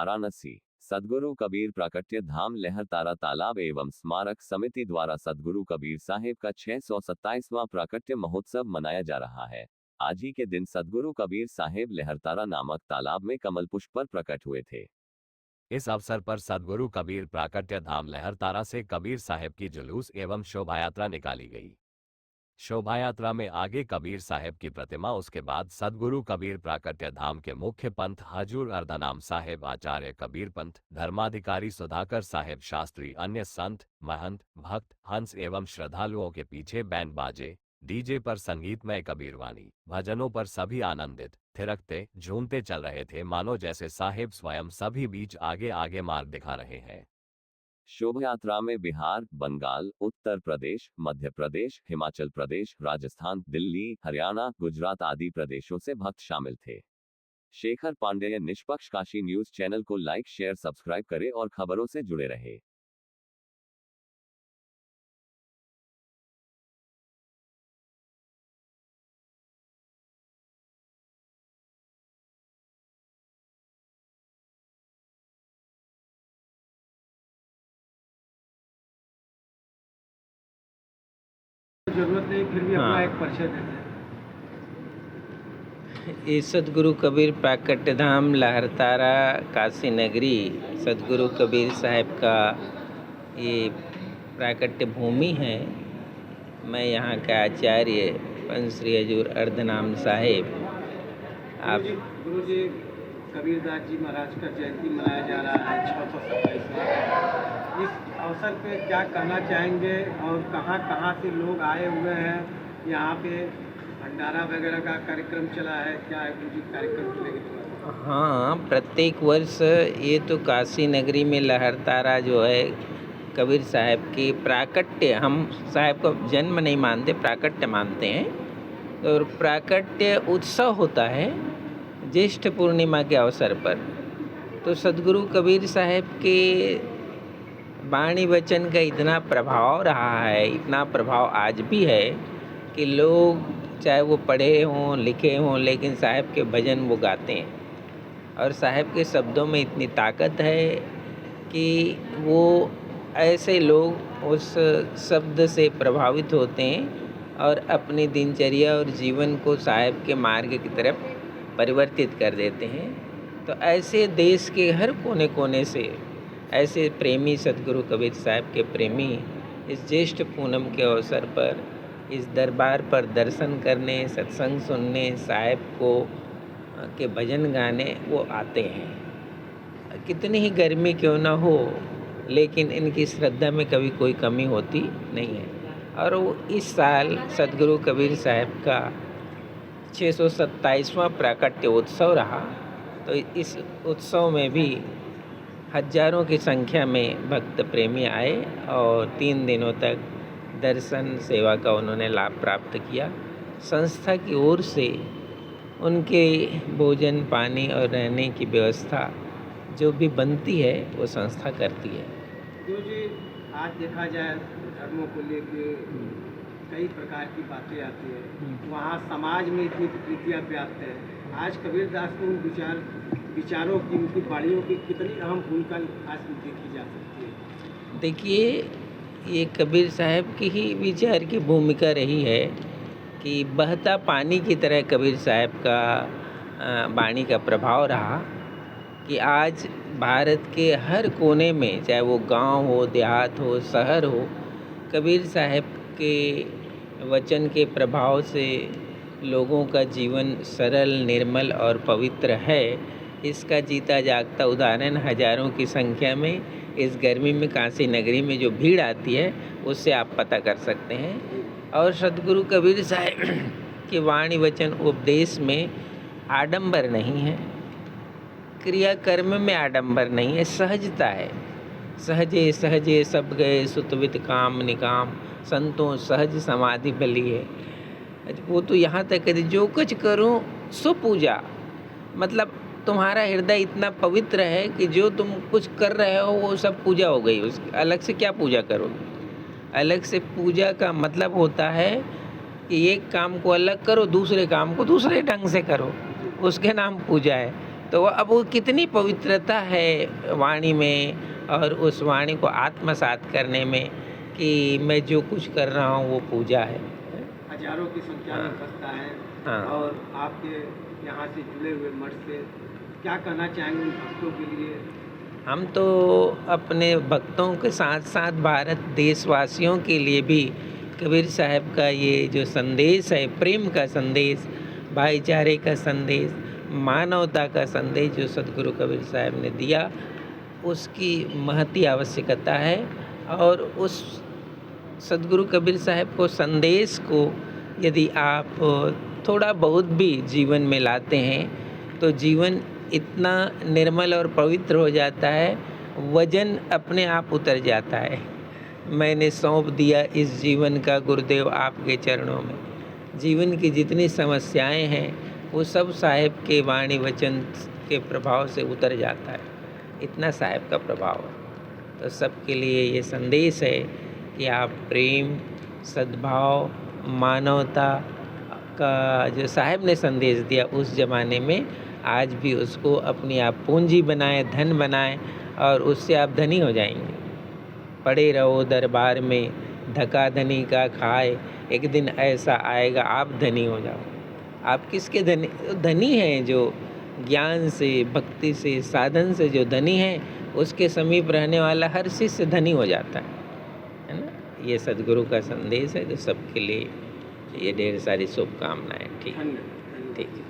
वाराणसी। सद्गुरु कबीर प्राकट्य धाम लहरतारा तालाब एवं स्मारक समिति द्वारा सद्गुरु कबीर साहिब का 627वां प्राकट्य महोत्सव मनाया जा रहा है। आज ही के दिन सद्गुरु कबीर साहिब लहरतारा नामक तालाब में कमल पुष्प पर प्रकट हुए थे। इस अवसर पर सद्गुरु कबीर प्राकट्य धाम लहरतारा से कबीर साहिब की जुलूस एवं शोभा यात्रा निकाली गई। शोभा यात्रा में आगे कबीर साहिब की प्रतिमा, उसके बाद सद्गुरु कबीर प्राकट्य धाम के मुख्य पंथ हजूर अर्धनाम साहिब, आचार्य कबीर पंथ, धर्माधिकारी सुधाकर साहिब शास्त्री, अन्य संत, महंत, भक्त, हंस एवं श्रद्धालुओं के पीछे बैंड बाजे, डीजे पर संगीतमय कबीरवाणी, भजनों पर सभी आनंदित, थिरकते, झूमते चल रहे थे, मानो जैसे साहिब स्वयं सभी बीच आगे आगे मार्ग दिखा रहे हैं। शोभा यात्रा में बिहार, बंगाल, उत्तर प्रदेश, मध्य प्रदेश, हिमाचल प्रदेश, राजस्थान, दिल्ली, हरियाणा, गुजरात आदि प्रदेशों से भक्त शामिल थे। शेखर पांडेय, निष्पक्ष काशी न्यूज चैनल को लाइक, शेयर, सब्सक्राइब करें और खबरों से जुड़े रहे। जरूरत नहीं, फिर भी अपना एक परिचय देते हैं। ये सद्गुरु कबीर प्राकट्य धाम लहरतारा काशी नगरी सद्गुरु कबीर साहिब का ये प्राकट्य भूमि है। मैं यहाँ का आचार्य पंच श्री हजूर अर्धनाम साहिब। आप गुरु जी कबीरदास जी महाराज का जयंती मनाया जा रहा है 627वां। इस अवसर पे क्या कहना चाहेंगे और कहाँ कहाँ से लोग आए हुए हैं? यहाँ पे भंडारा वगैरह का कार्यक्रम चला है, क्या है गुरु जी कार्यक्रम चलेगी? हाँ, प्रत्येक वर्ष ये तो काशी नगरी में लहरतारा जो है कबीर साहिब की प्राकट्य, हम साहिब का जन्म नहीं मानते, प्राकट्य मानते हैं। और प्राकट्य उत्सव होता है ज्येष्ठ पूर्णिमा के अवसर पर। तो सद्गुरु कबीर साहिब के वाणी वचन का इतना प्रभाव रहा है, इतना प्रभाव आज भी है कि लोग चाहे वो पढ़े हों, लिखे हों, लेकिन साहिब के भजन वो गाते हैं। और साहिब के शब्दों में इतनी ताकत है कि वो ऐसे लोग उस शब्द से प्रभावित होते हैं और अपनी दिनचर्या और जीवन को साहिब के मार्ग की तरफ परिवर्तित कर देते हैं। तो ऐसे देश के हर कोने कोने से ऐसे प्रेमी सद्गुरु कबीर साहिब के प्रेमी इस ज्येष्ठ पूनम के अवसर पर इस दरबार पर दर्शन करने, सत्संग सुनने, साहिब को के भजन गाने वो आते हैं। कितनी ही गर्मी क्यों ना हो, लेकिन इनकी श्रद्धा में कभी कोई कमी होती नहीं है। और वो इस साल सद्गुरु कबीर साहिब का 627वां प्राकट्य उत्सव रहा। तो इस उत्सव में भी हजारों की संख्या में भक्त प्रेमी आए और 3 दिनों तक दर्शन सेवा का उन्होंने लाभ प्राप्त किया। संस्था की ओर से उनके भोजन पानी और रहने की व्यवस्था जो भी बनती है वो संस्था करती है। गुरु जी, आज देखा जाए धर्मों को लेके कई प्रकार की बातें आती है, वहाँ समाज में इतनी विकृतियाँ व्याप्त है। आज कबीरदास को विचारों की, उनकी वाणियों की कितनी अहम भूमिका आज देखी जा सकती है? देखिए, ये कबीर साहब की ही विचार की भूमिका रही है कि बहता पानी की तरह कबीर साहब का वाणी का प्रभाव रहा कि आज भारत के हर कोने में, चाहे वो गांव हो, देहात हो, शहर हो, कबीर साहब के वचन के प्रभाव से लोगों का जीवन सरल, निर्मल और पवित्र है। इसका जीता जागता उदाहरण हजारों की संख्या में इस गर्मी में काशी नगरी में जो भीड़ आती है उससे आप पता कर सकते हैं। और सद्गुरु कबीर साहिब के वाणी वचन उपदेश में आडंबर नहीं है, क्रियाकर्म में आडंबर नहीं है, सहजता है। सहजे सहजे सब गए सुतवित काम निकाम, संतों सहज समाधि भली है। वो तो यहाँ तक कहते जो कुछ करूँ सो पूजा, मतलब तुम्हारा हृदय इतना पवित्र है कि जो तुम कुछ कर रहे हो वो सब पूजा हो गई। उस अलग से क्या पूजा करोगे? अलग से पूजा का मतलब होता है कि एक काम को अलग करो, दूसरे काम को दूसरे ढंग से करो, उसके नाम पूजा है। तो अब वो कितनी पवित्रता है वाणी में और उस वाणी को आत्मसात करने में कि मैं जो कुछ कर रहा हूँ वो पूजा है। हजारों की संख्या में भक्त आए हाँ। और आपके यहाँ से जुड़े हुए मठ से क्या कहना चाहेंगे उन भक्तों के लिए? हम तो अपने भक्तों के साथ साथ भारत देशवासियों के लिए भी कबीर साहब का ये जो संदेश है, प्रेम का संदेश, भाईचारे का संदेश, मानवता का संदेश जो सदगुरु कबीर साहब ने दिया, उसकी महती आवश्यकता है। और उस सदगुरु कबीर साहब को संदेश को यदि आप थोड़ा बहुत भी जीवन में लाते हैं तो जीवन इतना निर्मल और पवित्र हो जाता है, वजन अपने आप उतर जाता है। मैंने सौंप दिया इस जीवन का गुरुदेव आपके चरणों में। जीवन की जितनी समस्याएं हैं वो सब साहिब के वाणी वचन के प्रभाव से उतर जाता है, इतना साहिब का प्रभाव है। तो सबके लिए ये संदेश है कि आप प्रेम, सद्भाव, मानवता का जो साहिब ने संदेश दिया उस ज़माने में, आज भी उसको अपनी आप पूंजी बनाएं, धन बनाएं और उससे आप धनी हो जाएंगे। पड़े रहो दरबार में, धका धनी का खाए, एक दिन ऐसा आएगा आप धनी हो जाओ। आप किसके धनी? धनी हैं जो ज्ञान से, भक्ति से, साधन से जो धनी हैं, उसके समीप रहने वाला हर शिष्य धनी हो जाता है ना। ये सदगुरु का संदेश है जो सबके लिए ये ढेर सारी शुभकामनाएं। ठीक धन्यवाद। ठीक।